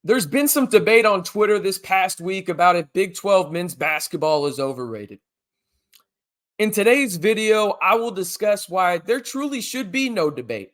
There's been some debate on Twitter this past week about if Big 12 men's basketball is overrated. In today's video, I will discuss why there truly should be no debate.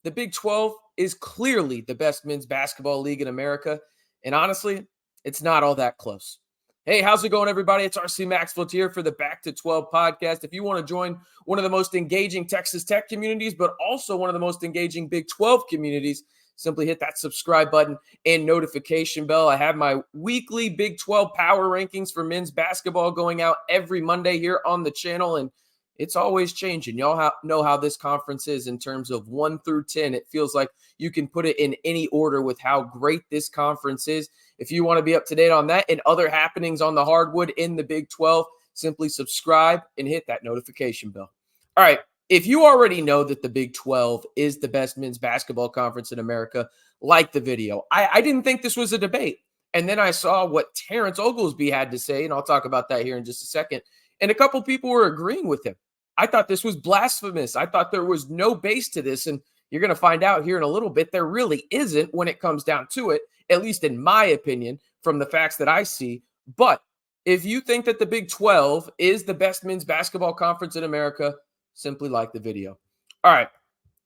The Big 12 is clearly the best men's basketball league in America, and honestly, it's not all that close. Hey, how's it going, everybody? It's RC Maxfield here for the Back to 12 podcast. If you want to join one of the most engaging Texas Tech communities, but also one of the most engaging Big 12 communities, simply hit that subscribe button and notification bell. I have my weekly Big 12 power rankings for men's basketball going out every Monday here on the channel, and it's always changing. Y'all know how this conference is in terms of 1 through 10. It feels like you can put it in any order with how great this conference is. If you want to be up to date on that and other happenings on the hardwood in the Big 12, simply subscribe and hit that notification bell. All right. If you already know that the Big 12 is the best men's basketball conference in America, like the video. I didn't think this was a debate. And then I saw what Terrence Oglesby had to say, and I'll talk about that here in just a second. And a couple people were agreeing with him. I thought this was blasphemous. I thought there was no base to this. And you're going to find out here in a little bit, there really isn't when it comes down to it, at least in my opinion, from the facts that I see. But if you think that the Big 12 is the best men's basketball conference in America, simply like the video. All right,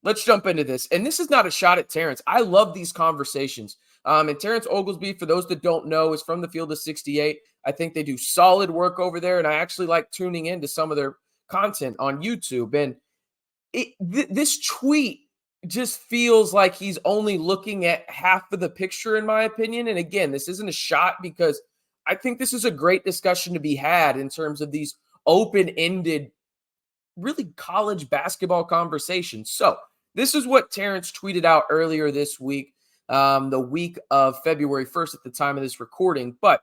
let's jump into this. And this is not a shot at Terrence. I love these conversations. And Terrence Oglesby, for those that don't know, is from the Field of 68. I think they do solid work over there, and I actually like tuning into some of their content on YouTube. And this tweet just feels like he's only looking at half of the picture, in my opinion. And again, this isn't a shot because I think this is a great discussion to be had in terms of these open-ended, really college basketball conversations. So this is what Terrence tweeted out earlier this week, the week of February 1st at the time of this recording. But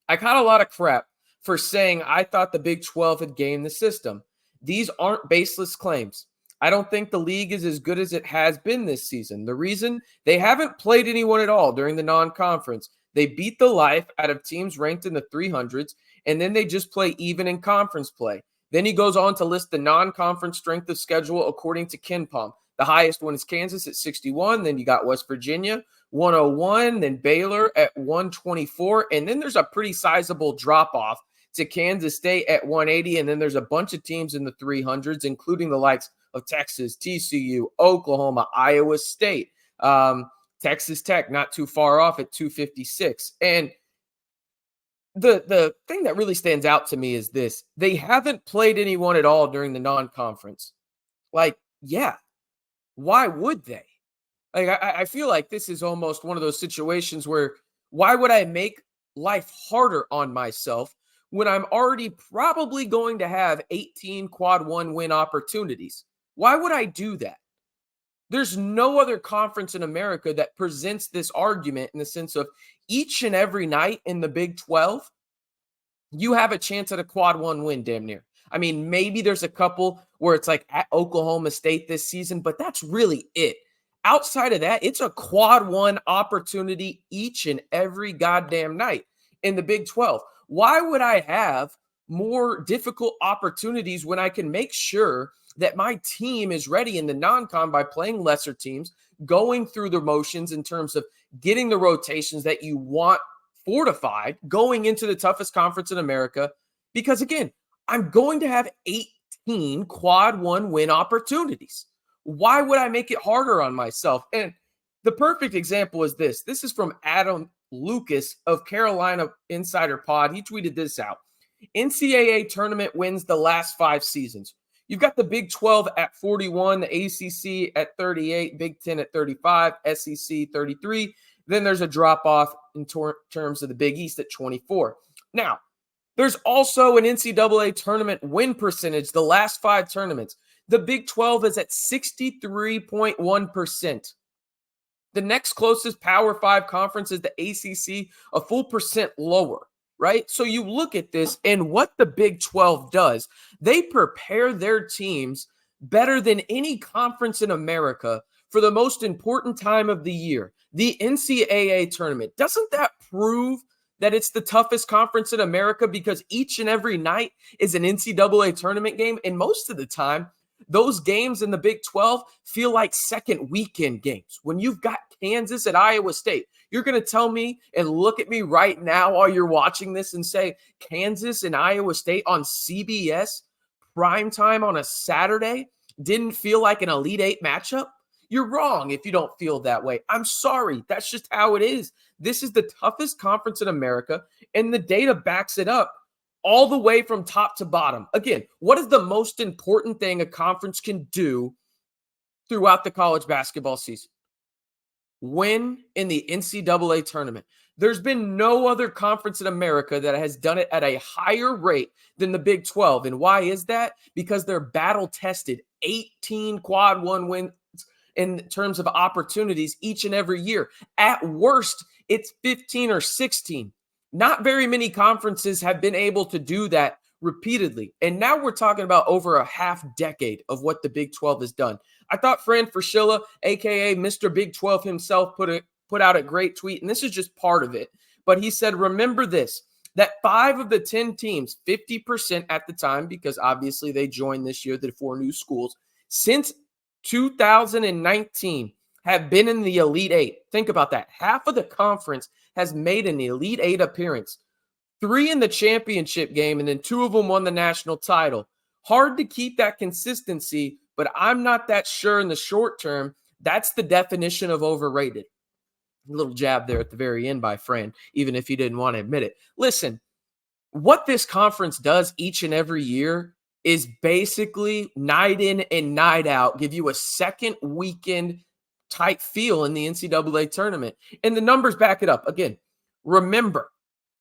I got a lot of crap for saying I thought the Big 12 had gamed the system. These aren't baseless claims. I don't think the league is as good as it has been this season. The reason, they haven't played anyone at all during the non-conference. They beat the life out of teams ranked in the 300s, and then they just play even in conference play. Then he goes on to list the non-conference strength of schedule according to Kenpom. The highest one is Kansas at 61. Then you got West Virginia, 101. Then Baylor at 124. And then there's a pretty sizable drop-off to Kansas State at 180. And then there's a bunch of teams in the 300s, including the likes of Texas, TCU, Oklahoma, Iowa State, Texas Tech, not too far off at 256. And the thing that really stands out to me is this. They haven't played anyone at all during the non-conference. Like, yeah, why would they? Like, I feel like this is almost one of those situations where why would I make life harder on myself when I'm already probably going to have 18 quad one win opportunities? Why would I do that? There's no other conference in America that presents this argument in the sense of each and every night in the Big 12, you have a chance at a quad one win damn near. I mean, maybe there's a couple where it's like at Oklahoma State this season, but that's really it. Outside of that, it's a quad one opportunity each and every goddamn night in the Big 12. Why would I have more difficult opportunities when I can make sure that my team is ready in the non-con by playing lesser teams, going through the motions in terms of getting the rotations that you want fortified, going into the toughest conference in America? Because again, I'm going to have 18 quad one win opportunities. Why would I make it harder on myself? And the perfect example is this. This is from Adam Lucas of Carolina Insider Pod. He tweeted this out. NCAA tournament wins the last 5 seasons. You've got the Big 12 at 41, the ACC at 38, Big 10 at 35, SEC 33. Then there's a drop-off in terms of the Big East at 24. Now, there's also an NCAA tournament win percentage, the last 5 tournaments. The Big 12 is at 63.1%. The next closest Power 5 conference is the ACC, a full percent lower. Right? So you look at this and what the Big 12 does, they prepare their teams better than any conference in America for the most important time of the year, the NCAA tournament. Doesn't that prove that it's the toughest conference in America because each and every night is an NCAA tournament game? And most of the time, those games in the Big 12 feel like second weekend games. When you've got Kansas at Iowa State, You're going to tell me and look at me right now while you're watching this and say Kansas and Iowa State on CBS, primetime on a Saturday, didn't feel like an Elite Eight matchup? You're wrong if you don't feel that way. I'm sorry. That's just how it is. This is the toughest conference in America, and the data backs it up all the way from top to bottom. Again, what is the most important thing a conference can do throughout the college basketball season? Win in the NCAA tournament. There's been no other conference in America that has done it at a higher rate than the Big 12. And why is that? Because they're battle tested, 18 quad one wins in terms of opportunities each and every year. At worst, it's 15 or 16. Not very many conferences have been able to do that repeatedly. And now we're talking about over a half decade of what the Big 12 has done. I thought Fran Faschilla, aka Mr. Big 12 himself, put out a great tweet, and this is just part of it. But he said, remember this, that 5 of the 10 teams, 50% at the time, because obviously they joined this year, the 4 new schools, since 2019 have been in the Elite Eight. Think about that. Half of the conference has made an Elite Eight appearance. 3 in the championship game, and then 2 of them won the national title. Hard to keep that consistency, but I'm not that sure in the short term. That's the definition of overrated. A little jab there at the very end by Fran, even if he didn't want to admit it. Listen, what this conference does each and every year is basically night in and night out, give you a second weekend type feel in the NCAA tournament. And the numbers back it up. Again, remember,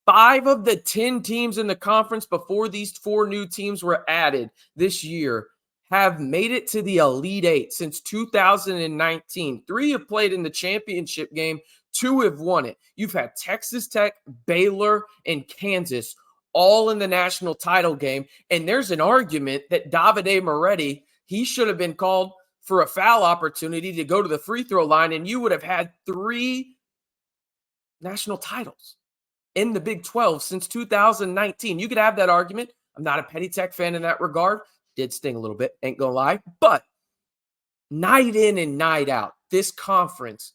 5 of the 10 teams in the conference before these 4 new teams were added this year have made it to the Elite Eight since 2019. 3 have played in the championship game. 2 have won it. You've had Texas Tech, Baylor, and Kansas all in the national title game. And there's an argument that Davide Moretti, he should have been called for a foul opportunity to go to the free throw line, and you would have had 3 national titles in the Big 12 since 2019. You could have that argument. I'm not a Petty Tech fan in that regard. Did sting a little bit, ain't gonna lie. But night in and night out, this conference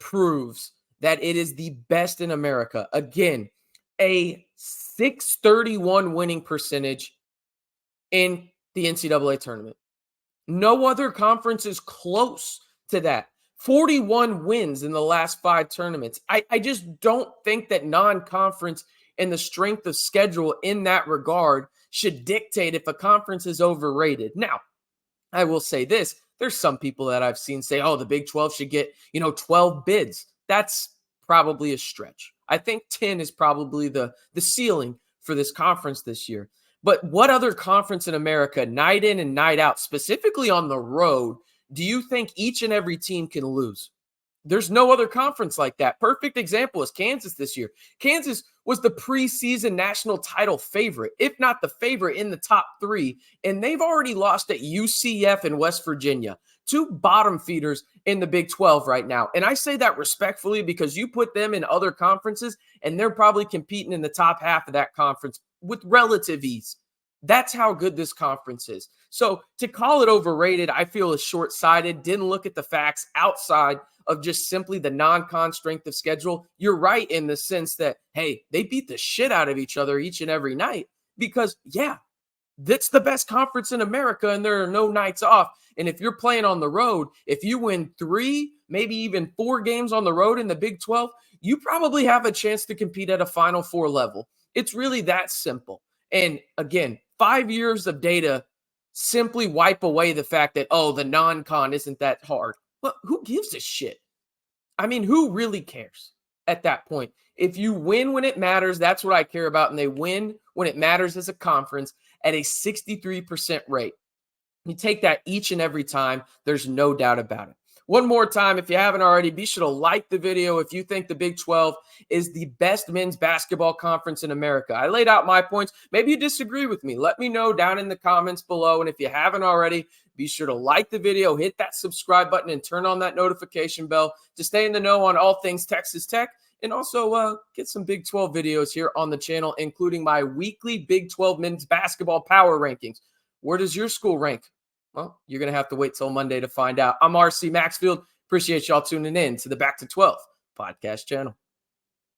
proves that it is the best in America. Again, a 631 winning percentage in the NCAA tournament. No other conference is close to that. 41 wins in the last 5 tournaments. I just don't think that non-conference and the strength of schedule in that regard should dictate if a conference is overrated. Now, I will say this. There's some people that I've seen say, oh, the Big 12 should get, 12 bids. That's probably a stretch. I think 10 is probably the ceiling for this conference this year. But what other conference in America, night in and night out, specifically on the road, do you think each and every team can lose? There's no other conference like that. Perfect example is Kansas this year. Kansas was the preseason national title favorite, if not the favorite in the top 3, and they've already lost at UCF and West Virginia, 2 bottom feeders in the Big 12 right now. And I say that respectfully because you put them in other conferences, and they're probably competing in the top half of that conference with relative ease. That's how good this conference is. So to call it overrated, I feel is short-sighted. Didn't look at the facts outside of just simply the non-con strength of schedule. You're right in the sense that, hey, they beat the shit out of each other each and every night because, yeah, that's the best conference in America and there are no nights off. And if you're playing on the road, if you win 3, maybe even 4 games on the road in the Big 12, you probably have a chance to compete at a Final Four level. It's really that simple. And again, 5 years of data simply wipe away the fact that, oh, the non-con isn't that hard. Well, who gives a shit? I mean, who really cares at that point? If you win when it matters, that's what I care about. And they win when it matters as a conference at a 63% rate. You take that each and every time. There's no doubt about it. One more time, if you haven't already, be sure to like the video if you think the Big 12 is the best men's basketball conference in America. I laid out my points. Maybe you disagree with me. Let me know down in the comments below. And if you haven't already, be sure to like the video, hit that subscribe button, and turn on that notification bell to stay in the know on all things Texas Tech. And also get some Big 12 videos here on the channel, including my weekly Big 12 men's basketball power rankings. Where does your school rank? Well, you're going to have to wait till Monday to find out. I'm RC Maxfield. Appreciate y'all tuning in to the Back to 12 podcast channel.